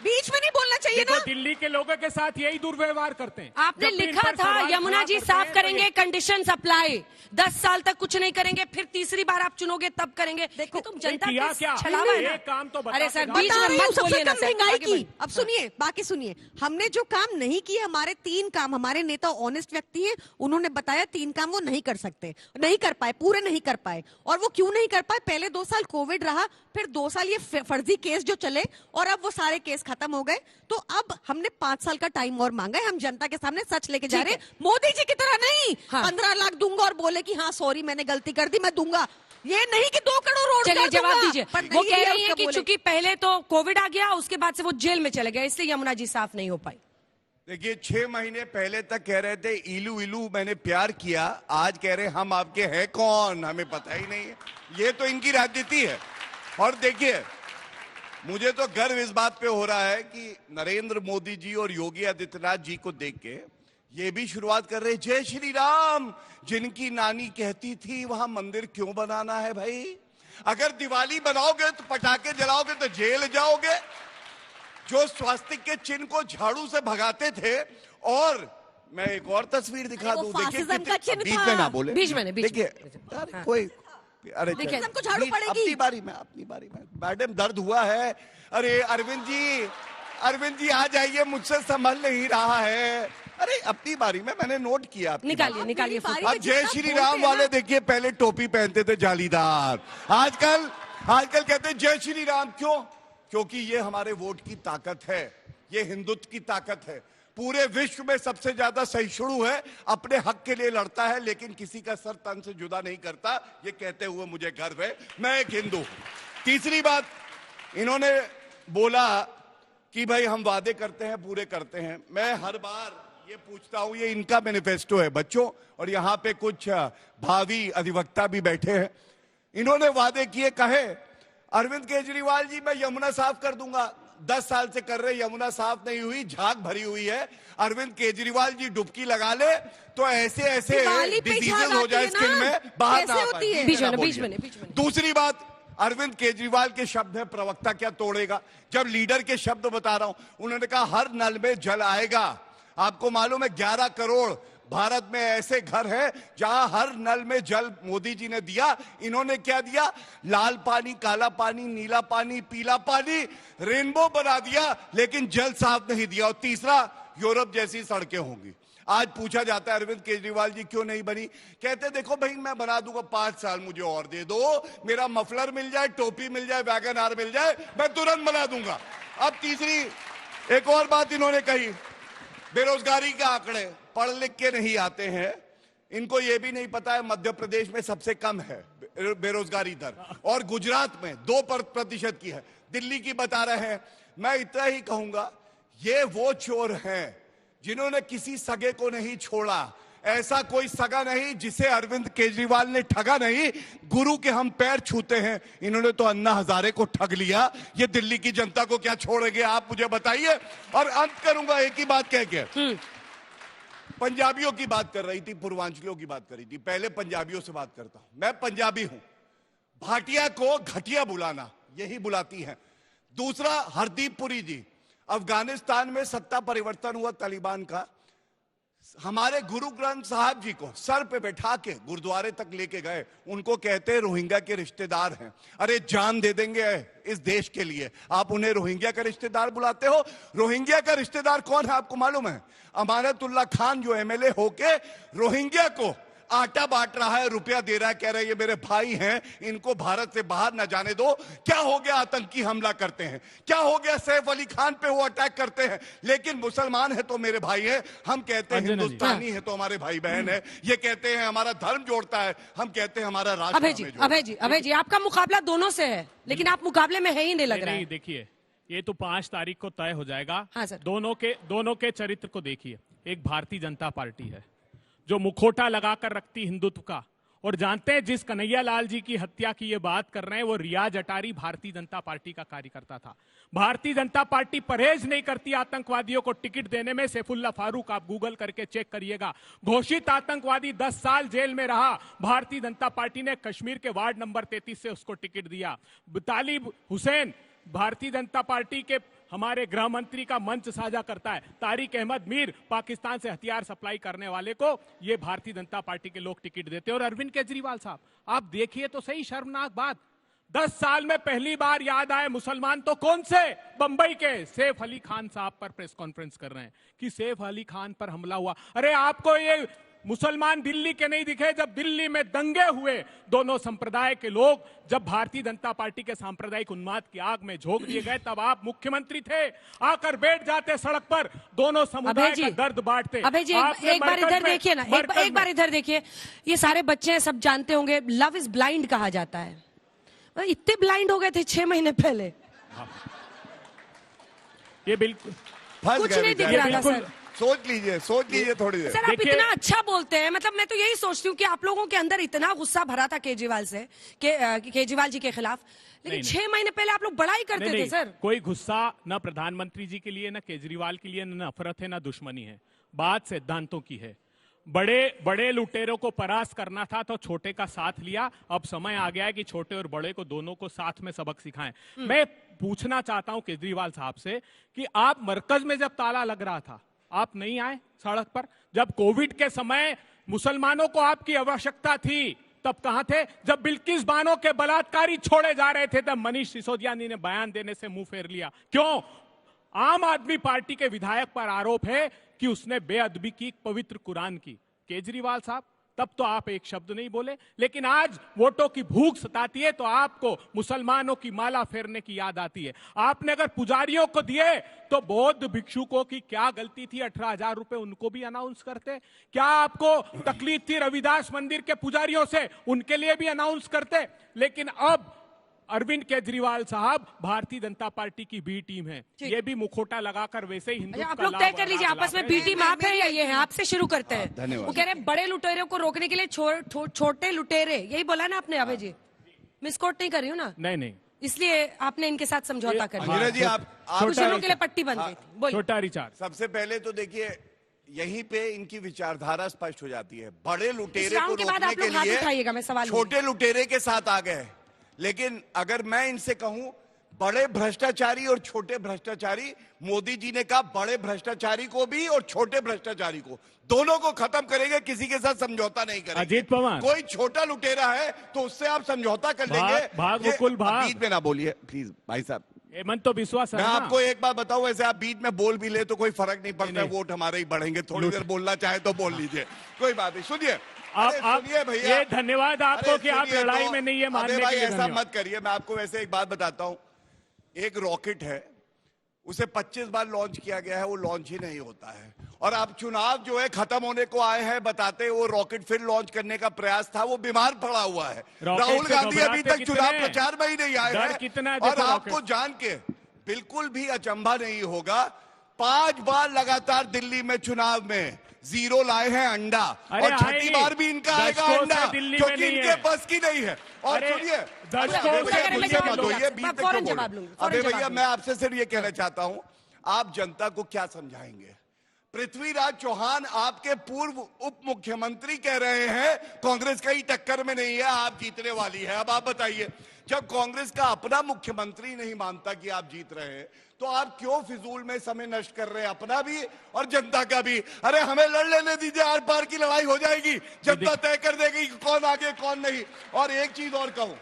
बीच में नहीं बोलना चाहिए ना। दिल्ली के लोगों के साथ यही दुर्व्यवहार करते हैं। आपने लिखा था यमुना जी साफ करेंगे, कंडीशन अप्लाई। 10 साल तक कुछ नहीं करेंगे, फिर तीसरी बार आप चुनोगे तब करेंगे। देखो तुम जनता किया क्या? छलावा है ना। काम तो अरे सर, बता बीच में मत बोलिए ना सर। महंगाई की। अब सुनिए, बाकी सुनिए, हमने जो काम नहीं किए, हमारे 3 काम, हमारे नेता ऑनेस्ट व्यक्ति हैं, उन्होंने बताया 3 काम वो नहीं कर सकते, नहीं कर पाए, पूरे नहीं कर पाए। और वो क्यों नहीं कर पाए? पहले 2 साल कोविड रहा, फिर 2 साल ये फर्जी केस जो चले, और अब वो सारे केस खत्म हो गए। तो अब हमने 5 साल का टाइम और मांगा है। हम जनता के सामने सच लेके जा रहे हैं, मोदी जी की तरह नहीं। 15 लाख दूंगा और बोले कि हाँ सॉरी मैंने गलती कर दी, मैं दूंगा। ये नहीं कि 2 करोड़ रोड। चलिए जवाब दीजिए। वो कह रही है कि चूंकि पहले तो कोविड आ गया, उसके बाद से वो जेल में चले गए, इसलिए यमुना जी साफ नहीं हो पाई। देखिए, 6 महीने पहले तक कह रहे थे इलू इलू मैंने प्यार किया, आज कह रहे हम आपके हैं कौन, हमें पता ही नहीं है। ये तो इनकी राजनीति है। और देखिए, मुझे तो गर्व इस बात पे हो रहा है कि नरेंद्र मोदी जी और योगी आदित्यनाथ जी को देख के ये भी शुरुआत कर रहे, जय श्री राम। जिनकी नानी कहती थी वहां मंदिर क्यों बनाना है भाई? अगर दिवाली बनाओगे तो पटाखे जलाओगे तो जेल जाओगे। जो स्वास्तिक के चिन्ह को झाड़ू से भगाते थे। और मैं एक और तस्वीर दिखा दूं, देखिए बीच में ना बोले, बीच में देखिए कोई, अरे अपनी बारी में मैडम दर्द हुआ है। अरे अरविंद जी आ जाइए, मुझसे संभल नहीं रहा है। अरे अपनी बारी में मैंने नोट किया। निकालिए अब जय श्री राम वाले देखिए, पहले टोपी पहनते थे जालीदार, आजकल कहते हैं जय श्री राम। क्यों? क्योंकि ये हमारे वोट की ताकत है, ये हिंदुत्व की ताकत है। पूरे विश्व में सबसे ज्यादा सहिष्णु है, अपने हक के लिए लड़ता है, लेकिन किसी का सर तन से जुदा नहीं करता। ये कहते हुए मुझे गर्व है, मैं एक हिंदू हूं। तीसरी बात, इन्होंने बोला कि भाई हम वादे करते हैं, पूरे करते हैं। मैं हर बार ये पूछता हूं, ये इनका मैनिफेस्टो है बच्चों, और यहां पे कुछ भावी अधिवक्ता भी बैठे हैं। इन्होंने वादे किए, कहे अरविंद केजरीवाल जी मैं यमुना साफ कर दूंगा। 10 साल से कर रहे, यमुना साफ नहीं हुई, झाग भरी हुई है। अरविंद केजरीवाल जी डुबकी लगा ले तो ऐसे डिजीजेस हो जाए स्किन में, बाहर ना आ पाए। बीच में। दूसरी बात, अरविंद केजरीवाल के शब्द है, प्रवक्ता क्या तोड़ेगा? जब लीडर के शब्द बता रहा हूं, उन्होंने कहा हर नल में जल आएगा। आपको मालूम है 11 करोड़ भारत में ऐसे घर हैं जहां हर नल में जल मोदी जी ने दिया। इन्होंने क्या दिया? लाल पानी, काला पानी, नीला पानी, पीला पानी, रेनबो बना दिया, लेकिन जल साफ नहीं दिया। और तीसरा, यूरोप जैसी सड़कें होंगी। आज पूछा जाता है अरविंद केजरीवाल जी क्यों नहीं बनी? कहते देखो भाई मैं बना दूंगा, 5 साल मुझे और दे दो, मेरा मफलर मिल जाए, टोपी मिल जाए, वैगन आर मिल जाए, मैं तुरंत बना दूंगा। अब तीसरी एक और बात इन्होंने कही, बेरोजगारी के आंकड़े पढ़ लिख के नहीं आते हैं। इनको यह भी नहीं पता है मध्य प्रदेश में सबसे कम है बेरोजगारी दर, और गुजरात में 2% की है। दिल्ली की बता रहे हैं। मैं इतना ही कहूंगा, ये वो चोर हैं जिन्होंने किसी सगे को नहीं छोड़ा। ऐसा कोई सगा नहीं जिसे अरविंद केजरीवाल ने ठगा नहीं। गुरु के हम पैर छूते हैं, इन्होंने तो अन्ना हजारे को ठग लिया। ये दिल्ली की जनता को क्या छोड़ेंगे आप मुझे बताइए। और अंत करूंगा एक ही बात कह के, पंजाबियों की बात कर रही थी, पूर्वांचलियों की बात कर रही थी, पहले पंजाबियों से बात करता हूं। मैं पंजाबी हूं। भाटिया को घटिया बुलाना, यही बुलाती हैं। दूसरा, हरदीप पुरी जी, अफगानिस्तान में सत्ता परिवर्तन हुआ तालिबान का, हमारे गुरु ग्रंथ साहब जी को सर पे बैठा के गुरुद्वारे तक लेके गए। उनको कहते हैं रोहिंग्या के रिश्तेदार हैं। अरे जान दे देंगे इस देश के लिए, आप उन्हें रोहिंग्या का रिश्तेदार बुलाते हो? रोहिंग्या का रिश्तेदार कौन है आपको मालूम है? अमानतुल्लाह खान जो एमएलए होके रोहिंग्या को आटा बांट रहा है, रुपया दे रहा है, कह रहा है ये मेरे भाई हैं, इनको भारत से बाहर न जाने दो। क्या हो गया? आतंकी हमला करते हैं। क्या हो गया? सैफ अली खान पे वो अटैक करते हैं। लेकिन मुसलमान है तो मेरे भाई हैं, हम कहते हैं हिंदुस्तानी है तो हमारे भाई बहन है। ये कहते हैं हमारा धर्म जोड़ता है, हम कहते हैं हमारा राष्ट्र। अभय जी आपका मुकाबला दोनों से है, लेकिन आप मुकाबले में है ही नहीं लग रहा है। देखिए, ये तो 5 तारीख को तय हो जाएगा। हाँ सर। दोनों के चरित्र को देखिए। एक भारतीय जनता पार्टी है जो मुखौटा लगाकर रखती हिंदुत्व का। और जानते हैं जिस कन्हैया लाल जी की हत्या की ये बात कर रहे हैं वो रियाज अटारी भारतीय जनता पार्टी का कार्यकर्ता था। भारतीय जनता पार्टी परहेज नहीं करती आतंकवादियों को टिकट देने में। सैफुल्ला फारूक आप गूगल करके चेक करिएगा, घोषित आतंकवादी 10 साल जेल में रहा। भारतीय जनता पार्टी ने कश्मीर के वार्ड नंबर 33 से उसको टिकट दिया। तालिब हुसैन भारतीय जनता पार्टी के हमारे गृह मंत्री का मंच साझा करता है। तारिक अहमद मीर पाकिस्तान से हथियार सप्लाई करने वाले को ये भारतीय जनता पार्टी के लोग टिकट देते हैं। और अरविंद केजरीवाल साहब आप देखिए तो सही, शर्मनाक बात, 10 साल में पहली बार याद आए मुसलमान तो कौन से, बंबई के सैफ अली खान साहब पर प्रेस कॉन्फ्रेंस कर रहे हैं कि सैफ अली खान पर हमला हुआ। अरे आपको ये मुसलमान दिल्ली के नहीं दिखे जब दिल्ली में दंगे हुए, दोनों संप्रदाय के लोग जब भारतीय जनता पार्टी के सांप्रदायिक उन्माद की आग में झोंक दिए गए, तब आप मुख्यमंत्री थे, आकर बैठ जाते सड़क पर, दोनों समुदाय का दर्द बांटते। अभय जी एक बार इधर देखिए ना, एक बार इधर देखिए। ये सारे बच्चे सब जानते होंगे लव इज ब्लाइंड कहा जाता है। इतने ब्लाइंड हो गए थे 6 महीने पहले, ये बिल्कुल कुछ नहीं दिख रहा था सर। सोच लीजिए थोड़ी देर। सर आप इतना अच्छा बोलते हैं, मतलब मैं तो यही सोचती हूँ कि आप लोगों के अंदर इतना गुस्सा भरा था केजरीवाल से केजरीवाल जी के खिलाफ, लेकिन 6 महीने पहले आप लोग बड़ाई करते थे सर। कोई गुस्सा न प्रधानमंत्री जी के लिए, न केजरीवाल के लिए, न नफरत है, न दुश्मनी है। बात सिद्धांतों की है। बड़े लुटेरों को परास्त करना था तो छोटे का साथ लिया। अब समय आ गया है कि छोटे और बड़े को दोनों को साथ में सबक सिखाएं। मैं पूछना चाहता हूं केजरीवाल साहब से कि आप मरकज में जब ताला लग रहा था आप नहीं आए सड़क पर? जब कोविड के समय मुसलमानों को आपकी आवश्यकता थी तब कहां थे? जब बिल्किस बानो के बलात्कारी छोड़े जा रहे थे तब मनीष सिसोदिया ने बयान देने से मुंह फेर लिया। क्यों? आम आदमी पार्टी के विधायक पर आरोप है कि उसने बेअदबी की पवित्र कुरान की। केजरीवाल साहब तब तो आप एक शब्द नहीं बोले, लेकिन आज वोटों की भूख सताती है तो आपको मुसलमानों की माला फेरने की याद आती है। आपने अगर पुजारियों को दिए तो बौद्ध भिक्षुकों की क्या गलती थी? 18,000 रुपए उनको भी अनाउंस करते। क्या आपको तकलीफ थी रविदास मंदिर के पुजारियों से? उनके लिए भी अनाउंस करते। लेकिन अब अरविंद केजरीवाल साहब भारतीय जनता पार्टी की बी टीम है, ये भी मुखौटा लगाकर वैसे ही हिंदू। आप लोग तय कर लीजिए आपस में, बी टीम आप है या ये है? आपसे शुरू करते हैं। धन्यवाद। वो कह रहे हैं बड़े लुटेरों को रोकने के लिए छोटे लुटेरे, यही बोला ना आपने अभय जी? मिसकोट नहीं कर रही हूँ ना? नहीं, इसलिए आपने इनके साथ समझौता कर लिया। अंजना जी आप कुछ लोगों के लिए पट्टी बन गई थी। बोलिए। छोटा रिचार्ज। सबसे पहले तो देखिए यहीं पे इनकी विचारधारा स्पष्ट हो जाती है। बड़े लुटेरे को के बाद रोकने आप के लोग हाथ लिए उठाइएगा, मैं सवाल छोटे लुटेरे के साथ आ गए। लेकिन अगर मैं इनसे कहूं बड़े भ्रष्टाचारी और छोटे भ्रष्टाचारी, मोदी जी ने कहा बड़े भ्रष्टाचारी को भी और छोटे भ्रष्टाचारी को, दोनों को खत्म करेंगे, किसी के साथ समझौता नहीं करेंगे। अजीत पवार, कोई छोटा लुटेरा है तो उससे आप समझौता कर लेंगे। बीच में ना बोलिए प्लीज भाई साहब। हेमंत तो विश्वास है। मैं आपको एक बात बताऊं, वैसे आप बीच में बोल भी ले तो कोई फर्क नहीं पड़ता, वोट हमारे ही बढ़ेंगे। थोड़ी देर बोलना चाहे तो बोल लीजिए, कोई बात नहीं। सुनिए आप भैया, ये धन्यवाद आपको कि आप लड़ाई में नहीं है मानने के लिए। ऐसा मत करिए। मैं आपको वैसे एक बात बताता हूं, एक रॉकेट है उसे 25 बार लॉन्च किया गया है, वो लॉन्च ही नहीं होता है। और अब चुनाव जो है खत्म होने को आए हैं, बताते वो रॉकेट फिर लॉन्च करने का प्रयास था, वो बीमार पड़ा हुआ है। राहुल गांधी अभी तक चुनाव प्रचार में ही नहीं आए हैं। और आपको जान के बिल्कुल भी अचंभा नहीं होगा, 5 बार लगातार दिल्ली में चुनाव में 0 लाए हैं अंडा, और 6ठी बार भी इनका आएगा अंडा, क्योंकि इनके बस की नहीं है। और सुनिए अबे भैया, मैं आपसे सिर्फ ये कहना चाहता हूं, आप जनता को क्या समझाएंगे? पृथ्वीराज चौहान आपके पूर्व उप मुख्यमंत्री कह रहे हैं कांग्रेस कहीं टक्कर में नहीं है, आप जीतने वाली है। अब आप बताइए, जब कांग्रेस का अपना मुख्यमंत्री नहीं मानता कि आप जीत रहे हैं तो आप क्यों फिजूल में समय नष्ट कर रहे हैं, अपना भी और जनता का भी? अरे हमें लड़ लेने दीजिए, आर पार की लड़ाई हो जाएगी, जनता तय कर देगी कौन आगे कौन नहीं। और एक चीज और कहूं,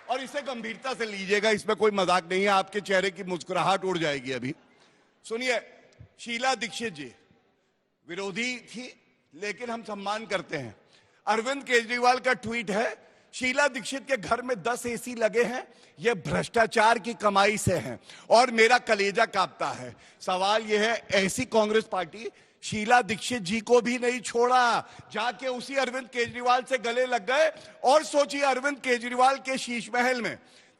और इसे गंभीरता से लीजिएगा, इसमें कोई मजाक नहीं है, आपके चेहरे की मुस्कुराहट उड़ जाएगी अभी। सुनिए, शीला दीक्षित जी विरोधी थी लेकिन हम सम्मान करते हैं। अरविंद केजरीवाल का ट्वीट है, शीला दीक्षित के घर में 10 एसी लगे हैं, यह भ्रष्टाचार की कमाई से हैं, और मेरा कलेजा कांपता है। सवाल यह है, ऐसी कांग्रेस पार्टी शीला दीक्षित जी को भी नहीं छोड़ा, जाके उसी अरविंद केजरीवाल से गले लग गए। और सोचिए, अरविंद केजरीवाल के शीश महल में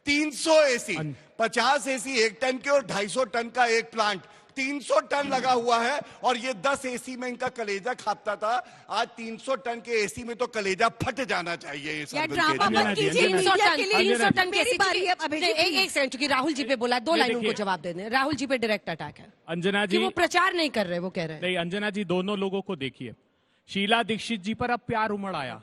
300 एसी, 50 एसी 1 टन के और 250 टन का एक प्लांट, 300 टन लगा हुआ है और ये 10 एसी में इनका कलेजा खाता था। आज 300 टन के एसी में तो कलेजा फट जाना चाहिए। यार ड्रामा मत कीजिए, 300 मीडिया टन के लिए 300 टन मेरी बारी है। अब एक सेकंड, क्योंकि राहुल जी पे बोला, 2 लाइनों को देखिए। जवाब दे दें। राहुल जी पे डायरेक्ट अटैक है अंजना कि जी, वो प्रचार नहीं कर रहे, वो कह रहे हैं। नहीं अंजना जी, दोनों लोगों को देखिए, शीला दीक्षित जी पर अब प्यार उमड़ आया।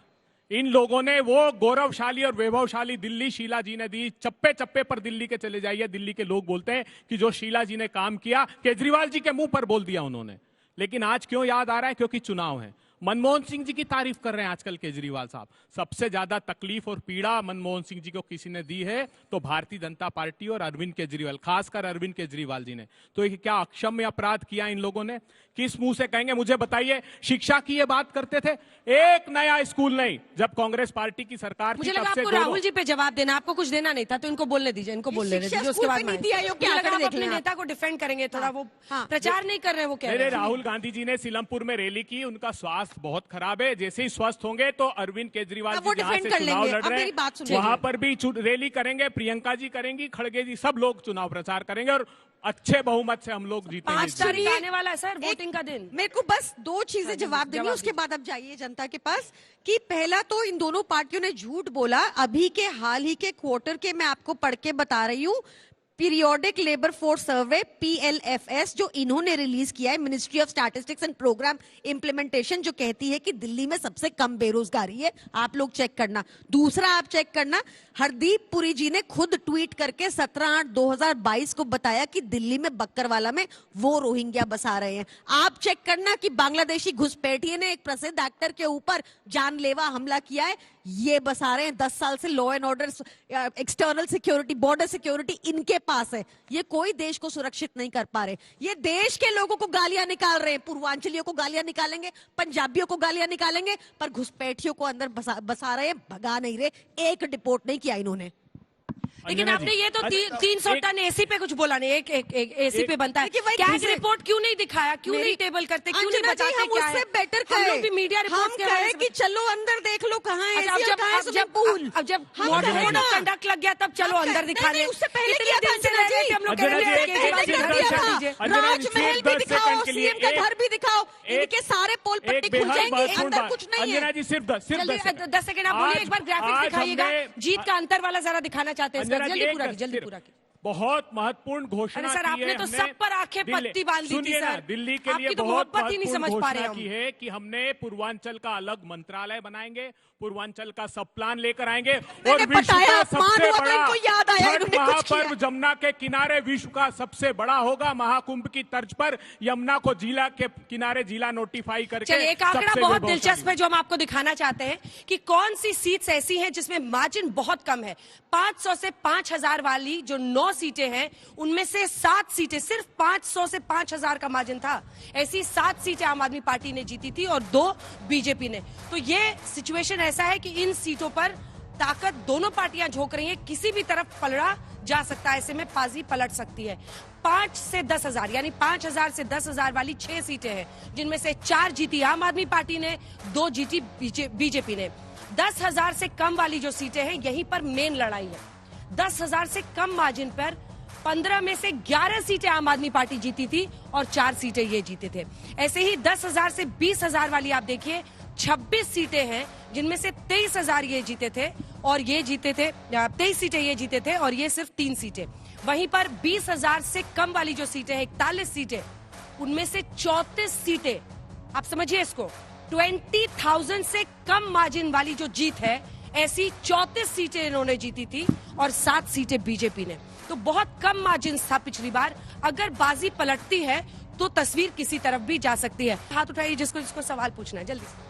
इन लोगों ने वो गौरवशाली और वैभवशाली दिल्ली शीला जी ने दी। चप्पे चप्पे पर दिल्ली के चले जाइए, दिल्ली के लोग बोलते हैं कि जो शीला जी ने काम किया केजरीवाल जी के मुंह पर बोल दिया उन्होंने। लेकिन आज क्यों याद आ रहा है? क्योंकि चुनाव है। मनमोहन सिंह जी की तारीफ कर रहे हैं आजकल केजरीवाल साहब। सबसे ज्यादा तकलीफ और पीड़ा मनमोहन सिंह जी को किसी ने दी है तो भारतीय जनता पार्टी और अरविंद केजरीवाल, खासकर अरविंद केजरीवाल जी ने। तो ये क्या अक्षम्य अपराध किया इन लोगों ने? किस मुंह से कहेंगे? मुझे बताइए, शिक्षा की ये बात करते थे, एक नया स्कूल नहीं। जब कांग्रेस पार्टी की सरकार मुझे थी, लगा तब से आपको राहुल जी पे जवाब देना, आपको कुछ देना नहीं था, तो इनको बोलने दीजिए, इनको बोलने दीजिए, उसके बाद नीति आयोग के मुझे लगा आंकड़े आप देख अपने लें। नेता को डिफेंड करेंगे थोड़ा, वो प्रचार नहीं कर रहे, वो कह मेरे रहे हैं। राहुल गांधी जी ने सीलमपुर में रैली की, उनका स्वास्थ्य बहुत खराब है। जैसे ही स्वस्थ होंगे तो अरविंद केजरीवाल अब वो जी जहां से defend कर चुनाव लेंगे। लड़ अब रहे मेरी बात सुनिए। वहां पर भी रैली करेंगे, प्रियंका जी करेंगी, खड़गे जी, सब लोग चुनाव प्रचार करेंगे और अच्छे बहुमत से हम लोग जीतेंगे। 5 तारीख आने वाला है सर, वोटिंग का दिन। मेरे को बस 2 चीजें जवाब देनी है, उसके बाद अब जाइए जनता के पास। कि पहला तो इन दोनों पार्टियों ने झूठ बोला। अभी के हाल ही के क्वार्टर के मैं आपको पढ़ के बता रही हूँ, periodic labour force survey PLFS जो इन्होंने रिलीज किया है, ministry of statistics and programme implementation, जो कहती है कि दिल्ली में सबसे कम बेरोजगारी है। आप लोग चेक करना। दूसरा आप चेक करना, हरदीप पुरी जी ने खुद ट्वीट करके 17/8/2022 को बताया कि दिल्ली में बक्करवाला में वो रोहिंग्या बसा रहे हैं। आप चेक करना कि बांग्लादेशी घुसपैठिए ने एक प्रसिद्ध एक्टर के ऊपर जानलेवा हमला किया है, ये बसा रहे हैं। 10 साल से law and order, external security, border security इनके पास है। ये कोई देश को सुरक्षित नहीं कर पा रहे। ये देश के लोगों को गालियां निकाल रहे हैं, पूर्वांचलियों को गालियां निकालेंगे, पंजाबियों को गालियां निकालेंगे, पर घुसपैठियों को अंदर बसा रहे हैं, भगा नहीं रहे। एक डिपोर्ट नहीं किया इन्होंने। लेकिन आपने ये तो 300 टन एसी पे कुछ बोला नहीं, एक एसी पे बनता है। देखिए भाई, कैग दूसरे- रिपोर्ट क्यों नहीं दिखाया, क्यों नहीं टेबल करते, क्यों नहीं अंजना जी, बताते हम क्या उससे है? बेटर हम कहे। लोग भी मीडिया हम रिपोर्ट कहे कि चलो अंदर देख लो कहाँ है अच्छा, एसी और कहाँ है स्विमिंग पूल। अब जब हम मोड कहे ना। ऑफ कंडक्ट लग गया तब चलो हम अंदर कहे- दिखा नहीं, रहे। उससे पहले इतने किया था दिन से अंजना रह रहे जी। थे हम लोग, अंजना कह रहे जी, थे एक- केजरीवाल एक- जी एक- घर एक- दिखा एक- दीजिए। अंजना जी, राजमहल सिर्फ भी 10 दिखाओ, सेकंड के लिए सीएम का एक- घर भी दिखाओ, इनके सारे पोल एक पट्टी खुल बेहद जाएंगी, महत्वपूर्ण अंदर बात। कुछ नहीं अंजना है। जी, सिर्फ 10 जल्दी 10 सेकंड आप बोलिए, एक बार ग्राफिक्स दिखाइएगा। जीत का अंतर वाला जरा दिखाना चाहते हैं, इसका अंजना जी, जल्दी एक पूरा दस- जल्दी पूरा कीजिए। बहुत महत्वपूर्ण घोषणा अरे सर, की आपने है तो हमने। सब पर आंखें दिल्ली- पट्टी बांध दी थी सुनिए ना, सर। दिल्ली के लिए आपकी तो बहुत मोहब्बत ही नहीं समझ पा रहे घोषणा हम। की है कि हमने पूर्वांचल का अलग मंत्रालय बनाएंगे, पूर्वांचल का सब प्लान लेकर आएंगे और मैंने विश्व बताया, का अपमान सबसे हुआ तो बड़ा इनको याद आया, छठ इन्होंने कुछ महापर्व किया। जमुना के किनारे विश्व का सबसे बड़ा होगा। महाकुंभ की तर्ज पर यमुना को जिला के किनारे जिला नोटिफाई करके चलिए, एक आंकड़ा सबसे बहुत वैभवशाली दिलचस्प है जो हम आपको दिखाना चाहते हैं कि कौन सी सीट्स ऐसी हैं जिसमें मार्जिन बहुत कम है। 500 से 5000 वाली जो 9 सीटें हैं, उनमें से 7 सीटें, सिर्फ 500 से 5000 का मार्जिन था। ऐसी 7 सीटें आम आदमी पार्टी ने जीती थी और 2 बीजेपी ने। तो ये सिचुएशन ऐसा है कि इन सीटों पर ताकत दोनों पार्टियां झोंक रही हैं, किसी भी तरफ पलड़ा जा सकता है, ऐसे में बाजी पलट सकती है। 5 से 10,000 यानी 5000 से 10,000 वाली 6 सीटें हैं, जिनमें से 4 जीती आम आदमी पार्टी ने, 2 जीती बीजेपी ने। 10,000 से कम वाली जो सीटें हैं, यहीं पर मेन लड़ाई है। 10,000 से कम मार्जिन पर 15 में से 11 सीटें आम आदमी पार्टी जीती थी और 4 सीटें ये जीते थे। ऐसे ही 10,000 से 20,000 वाली आप देखिए, 26 सीटें हैं, जिनमें से 23,000 ये जीते थे और ये जीते थे 23 सीटें ये जीते थे और ये सिर्फ 3 सीटें। वहीं पर 20,000 से कम वाली जो सीटें हैं, 41 सीटें, उनमें से 34 सीटें, आप समझिए इसको, 20,000 से कम मार्जिन वाली जो जीत है, ऐसी 34 सीटें इन्होंने जीती थी और 7 सीटें बीजेपी ने। तो बहुत कम मार्जिन था पिछली बार। अगर बाजी पलटती है तो तस्वीर किसी तरफ भी जा सकती है। हाथ उठाइए जिसको जिसको सवाल पूछना है, जल्दी से।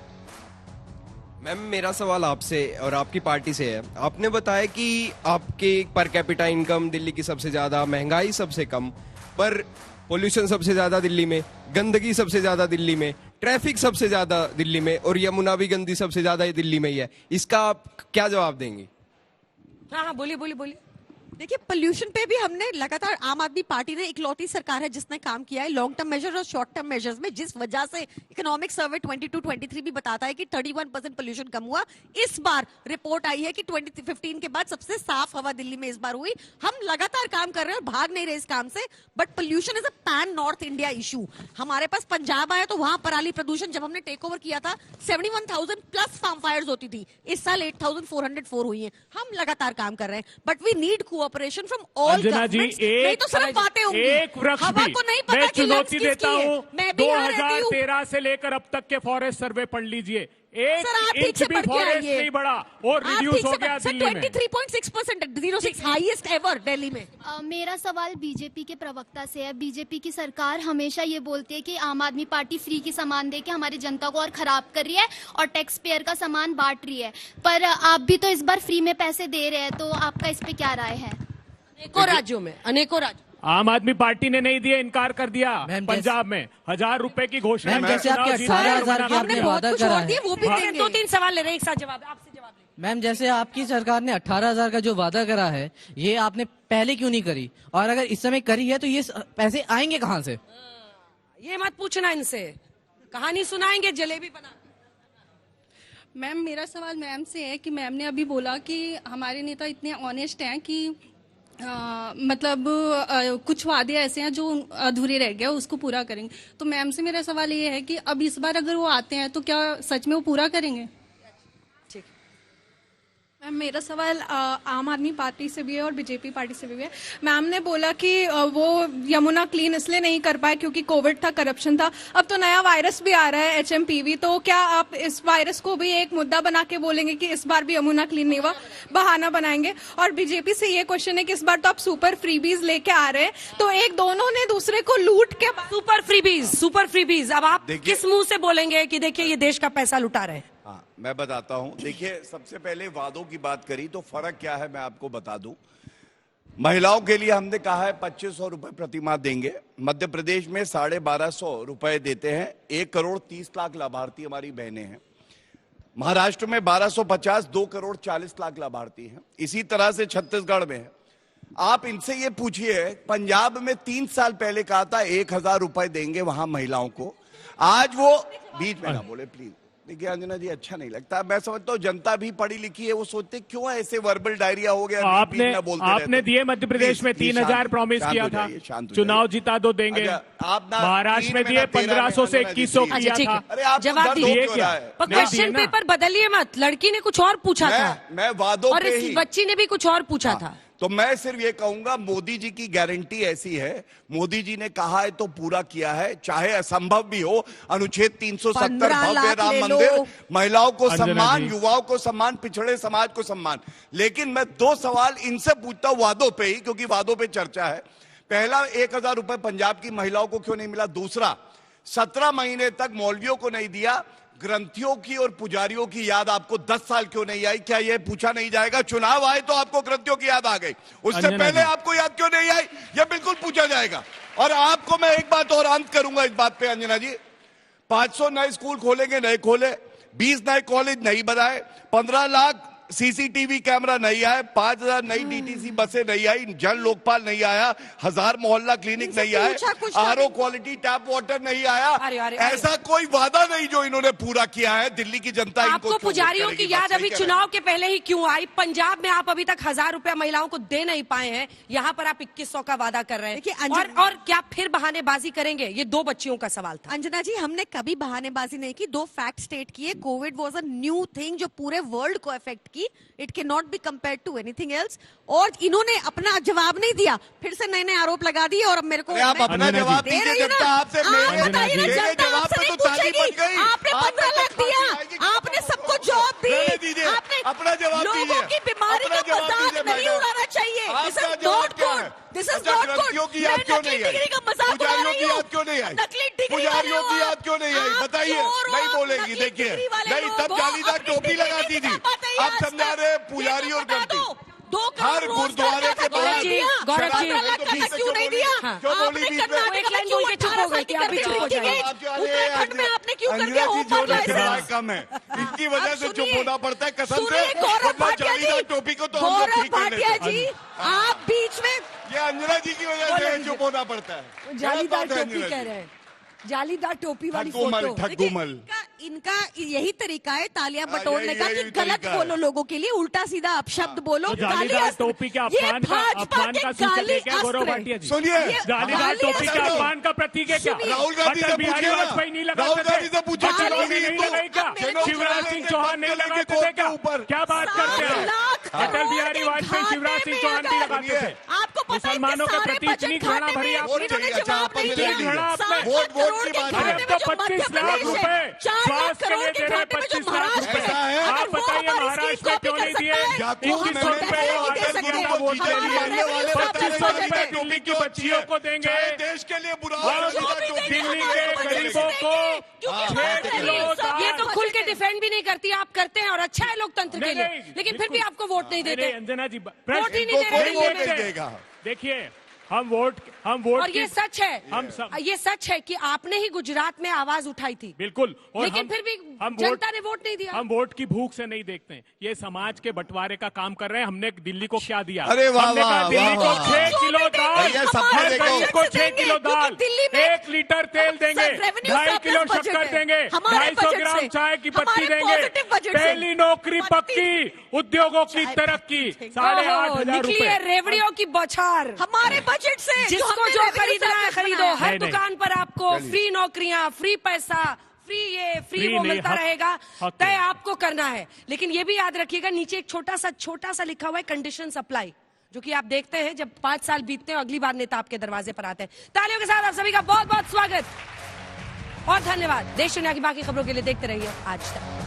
मैम, मेरा सवाल आपसे और आपकी पार्टी से है। आपने बताया कि आपके पर कैपिटा इनकम दिल्ली की सबसे ज्यादा, महंगाई सबसे कम, पर पोल्यूशन सबसे ज्यादा दिल्ली में, गंदगी सबसे ज्यादा दिल्ली में, ट्रैफिक सबसे ज्यादा दिल्ली में और यमुना भी गंदी सबसे ज्यादा दिल्ली में ही है। इसका आप क्या जवाब देंगे? हाँ हाँ, बोलिए बोलिए बोलिए। देखिए पोल्यूशन पे भी हमने लगातार, आम आदमी पार्टी ने इकलौती सरकार है जिसने काम किया है लॉन्ग टर्म मेजर और शॉर्ट टर्म मेजर्स में, जिस वजह से इकोनॉमिक सर्वे 22-23 भी बताता है कि 31% पोल्यूशन कम हुआ। इस बार रिपोर्ट आई है कि 2015 के बाद सबसे साफ हवा दिल्ली में इस बार हुई। हम लगातार काम कर रहे हैं और भाग नहीं रहे इस काम से, but pollution is a pan north India issue. हमारे पास पंजाब आया तो वहां पराली प्रदूषण, जब हमने टेक ओवर किया था 71,000 प्लस फार्म फायर्स होती थी, इस साल 8,404 हुई है। हम लगातार काम कर रहे हैं, but we need cooperation from all Anjana ji, नहीं तो सिर्फ बातें होंगी। एक वृक्ष हवा भी को नहीं पता मैं कि चुनौती लक्ष्य देता किसकी है। हूँ, मैं भी यहाँ रहती हूँ। 2013 से लेकर अब तक के फॉरेस्ट सर्वे पढ़ लीजिए, एक सर, आप ठीक इंच से भी पढ़ के फॉरेस्ट आइए। नहीं बढ़ा और आप रिड्यूस ठीक हो से गया सर, दिल्ली में। 23.6%, 06 हाईएस्ट एवर दिल्ली में। मेरा सवाल बीजेपी के प्रवक्ता से है। बीजेपी की सरकार हमेशा ये बोलती है कि आम आदमी पार्टी फ्री की सामान दे के हमारी जनता को और खराब कर रही है और टैक्स पेयर का सामान बांट रही है, पर आप भी तो इस बार फ्री में पैसे दे रहे हैं, तो आपका इस पे क्या राय है? अनेकों राज्यों में, अनेकों राज्यों आम आदमी पार्टी ने नहीं दिए, इनकार कर दिया। पंजाब में 1,000 रुपए की घोषणा मैम, जैसे आपके 18,000 की आपने वादा करा है, वो भी देंगे। 2-3 सवाल ले रहे हैं, एक साथ जवाब, आपसे जवाब लेंगे। मैम जैसे आपकी सरकार ने 18,000 का जो वादा करा है, ये आपने पहले क्यों नहीं करी? और अगर इस समय करी है तो ये पैसे आएंगे कहाँ से? ये मत पूछना इनसे, कहानी सुनाएंगे जलेबी बना। मैम मेरा सवाल मैम से है कि मैम ने अभी बोला कि हमारे नेता इतने ऑनेस्ट हैं कि कुछ वादे ऐसे हैं जो अधूरे रह गए, उसको पूरा करेंगे। तो मैम से मेरा सवाल ये है कि अब इस बार अगर वो आते हैं तो क्या सच में वो पूरा करेंगे? मैम मेरा सवाल आम आदमी पार्टी से भी है और बीजेपी पार्टी से भी है। मैम ने बोला कि वो यमुना क्लीन इसलिए नहीं कर पाए क्योंकि कोविड था, करप्शन था। अब तो नया वायरस भी आ रहा है HMPV, तो क्या आप इस वायरस को भी एक मुद्दा बना के बोलेंगे कि इस बार भी यमुना क्लीन नहीं हुआ, बहाना बनाएंगे? और बीजेपी से ये क्वेश्चन है कि इस बार तो आप सुपर फ्रीबीज लेके आ रहे हैं, तो एक दोनों ने दूसरे को लूट के सुपर फ्रीबीज अब आप किस मुंह से बोलेंगे कि देखिए ये देश का पैसा लुटा रहे हैं? हाँ, मैं बताता हूं। देखिए, सबसे पहले वादों की बात करी तो फर्क क्या है मैं आपको बता दूं। महिलाओं के लिए हमने कहा है 2,500 रुपए प्रतिमाह देंगे। मध्य प्रदेश में 1,250 रुपए देते हैं। 1,30,00,000 लाभार्थी हमारी बहनें हैं। महाराष्ट्र में 1,250, 2,40,00,000 लाभार्थी हैं। इसी तरह से छत्तीसगढ़ में है। आप इनसे ये पूछिए, पंजाब में 3 साल पहले कहा था 1,000 रुपए देंगे वहां महिलाओं को। आज वो बीच में ना बोले प्लीज। देखिए अंजना जी, अच्छा नहीं लगता। मैं समझता हूँ जनता भी पढ़ी लिखी है, वो सोचते क्यों ऐसे वर्बल डायरिया हो गया। आपने दिए मध्य प्रदेश में 3,000 प्रॉमिस किया था, चुनाव जीता दो देंगे। महाराष्ट्र में दिए 1,500 से 2,100 किया था। जवाब दीजिए क्या? क्वेश्चन पेपर बदलिए मत। लड़की ने कुछ और पूछा था, मैं वादों और इस बच्ची ने भी कुछ और पूछा था। तो मैं सिर्फ ये कहूंगा, मोदी जी की गारंटी ऐसी है, मोदी जी ने कहा है तो पूरा किया है, चाहे असंभव भी हो। अनुच्छेद 370, भव्य राम मंदिर, महिलाओं को सम्मान, युवाओं को सम्मान, पिछड़े समाज को सम्मान। लेकिन मैं 2 सवाल इनसे पूछता हूं वादों पे ही, क्योंकि वादों पे चर्चा है। पहला, 1,000 रुपए पंजाब की महिलाओं को क्यों नहीं मिला? दूसरा, 17 महीने तक मौलवियों को नहीं दिया, ग्रंथियों की और पुजारियों की याद आपको 10 साल क्यों नहीं आई? क्या यह पूछा नहीं जाएगा? चुनाव आए तो आपको ग्रंथियों की याद आ गई, उससे पहले आपको याद क्यों नहीं आई? यह बिल्कुल पूछा जाएगा। और आपको मैं एक बात और अंत करूंगा इस बात पे अंजना जी, 500 नए स्कूल खोलेंगे, नहीं खोले, 20 नए कॉलेज नहीं बनाए, 15 लाख CCTV कैमरा नहीं आए, 5,000 नई DTC बसें नहीं आई, जन लोकपाल नहीं आया, 1,000 मोहल्ला क्लिनिक नहीं आए, RO क्वालिटी टैप वाटर नहीं आया। ऐसा कोई वादा नहीं जो इन्होंने पूरा किया है। दिल्ली की जनता आपको पुजारियों की याद अभी चुनाव के पहले ही क्यों आई? पंजाब में आप अभी तक 1,000 रुपया महिलाओं को दे नहीं पाए हैं, यहाँ पर आप 2,100 का वादा कर रहे हैं। और क्या फिर बहानेबाजी करेंगे? ये 2 बच्चियों का सवाल था। अंजना जी, हमने कभी बहानेबाजी नहीं की, 2 फैक्ट स्टेट किए। Covid was a new thing जो पूरे वर्ल्ड को अफेक्ट की। It can not be compared to anything else. और इन्होंने अपना जवाब नहीं दिया, फिर से नए नए आरोप लगा दिए। और अब मेरे को आप अपना जवाब दीजिए। जनता आपसे मेरे जवाब पे तो ताली बन गई। आपने 15 लाख दिया, आपने सबको जॉब दी, आपने अपना जवाब दीजिए। लोगों की बीमारी का मजाक नहीं उड़ाना चाहिए। This is not good, this is not good. की याद क्यों नहीं आई? डिग्री का मजाक उड़ा रही हूं। याद क्यों नहीं आई? नकली डिग्री पुजारियों की याद क्यों नहीं आई? बताइए। नहीं बोलेगी। देखिए, नहीं तब जालीदार टोपी लगाती थी, अब समझा रहे पुजारी और गलती। हर गुरुद्वारे के बाद गौरव जी क्यों नहीं दिया? क्यों बोली कर्नाटक में क्यों 18 साल की करके चुप हो जाए? उत्तराखंड में आपने क्यों कर दिया होम पार्क लाइसेंस? कम है, इसकी वजह से चुप होना पड़ता है कसम से। सुनिए गौरव भाटिया जी, टोपी को तो हम लोग गौरव ठीक कर लेते भाटिया हैं। जी, आप बीच में ये अंजना जी की वजह से चुप होना पड़ता है। जालीदार टोपी कह रहे हैं, जालीदार टोपी वाली फोटो। ठगुमल इनका यही तरीका है तालियां बटोरने का कि यही गलत तरीका है। बोलो लोगों के लिए, उल्टा सीधा अपशब्द बोलो। तो जालीदार टोपी के अपमान का सूचक है क्या गौरव भाटिया जी? सुनिए, जालीदार टोपी के अपमान का प्रतीक है क्या? राहुल गांधी से अटल बिहारी पूछिए ना। वाजपेयी नहीं लगाते राहुल गांधी से थे? पूछिए। अटल बिहारी नहीं लगाई क्या? चलो, शिवराज सिंह चौहान नहीं लगाते थे क्या? क्या बात करते हैं? अटल बिहारी वाजपेयी शिवराज सिंह चौहान नहीं लगाते थे? आपको पता है कि मुसलमानों के सारे प्रति बजट इतनी घृणा खाते भरी में आपने इन्होंने अच्छा, जवाब आपस नहीं में दिया। घृणा आपने। 7 वोट करोड़ की के बात खाते है। में जो 25 मध्य लाख प्रदेश रुपए है, 4 लाख स्वास्थ्य के करोड़ लिए के दे रहे खाते में जो 25 लाख महाराष्ट्र रुपए। है, ऐसा है। आप बताइए महाराष्ट्र में क्यों नहीं दिए? याकूब 2100 रुपए मेमन को को अटल जीते बिहारी वोट जीते दे मानने वाले दिए। बता रहे 2500 हैं रुपए कि दिल्ली की जो बच्चियों को देंगे। चाहे देश के लिए बुरा हो, और दिल्ली के गरीबों को 6 किलो दाल। ये तो खुल के डिफेंड भी नहीं करती, आप करते हैं और अच्छा है लोकतंत्र के नहीं, लिए, नहीं, लेकिन फिर भी बिल्कुल। आपको वोट नहीं देते। अंजना जी वोट ही नहीं दे कोई रहे वोट दिल्ली नहीं में। देगा। देखिए हम वोट और ये सच है, हम सब ये सच है कि आपने ही गुजरात में आवाज उठाई थी, बिल्कुल। और लेकिन फिर भी जनता ने वोट नहीं दिया। हम वोट की भूख से नहीं देखते हैं, ये समाज के बंटवारे का काम कर रहे हैं। हमने दिल्ली को क्या दिया? अरे वाह, हमने कहा वाह, दिल्ली वाह, को वाह। 6 किलो दाल, भैया, सबको हर देखो। गरीब को 6 किलो दाल, दिल्ली में 1 लीटर तेल देंगे, revenue 2.5 किलो surplus budget शक्कर है। देंगे, हमारे 250 budget ग्राम से, चाय की पत्ती हमारे देंगे, positive budget से। पहली नौकरी पक्की, उद्योगों की तरक्की, 8,500 निकली है रुपए। रेवड़ियों की बौछार हमारे बजट से जिसको जो खरीदना है खरीदो। हर नहीं, नहीं। दुकान पर आपको फ्री नौकरियां, फ्री पैसा, फ्री ये फ्री फ्री वो नहीं, मिलता हक- रहेगा। हक तय है। आपको करना है, लेकिन ये भी याद रखिएगा नीचे एक छोटा सा लिखा हुआ है कंडीशन अप्लाई, जो कि आप देखते हैं जब 5 साल बीतते हैं अगली बार नेता आपके दरवाजे पर आते हैं। तालियों के साथ आप सभी का बहुत बहुत स्वागत और धन्यवाद। देश दुनिया की बाकी खबरों के लिए देखते रहिए आज तक।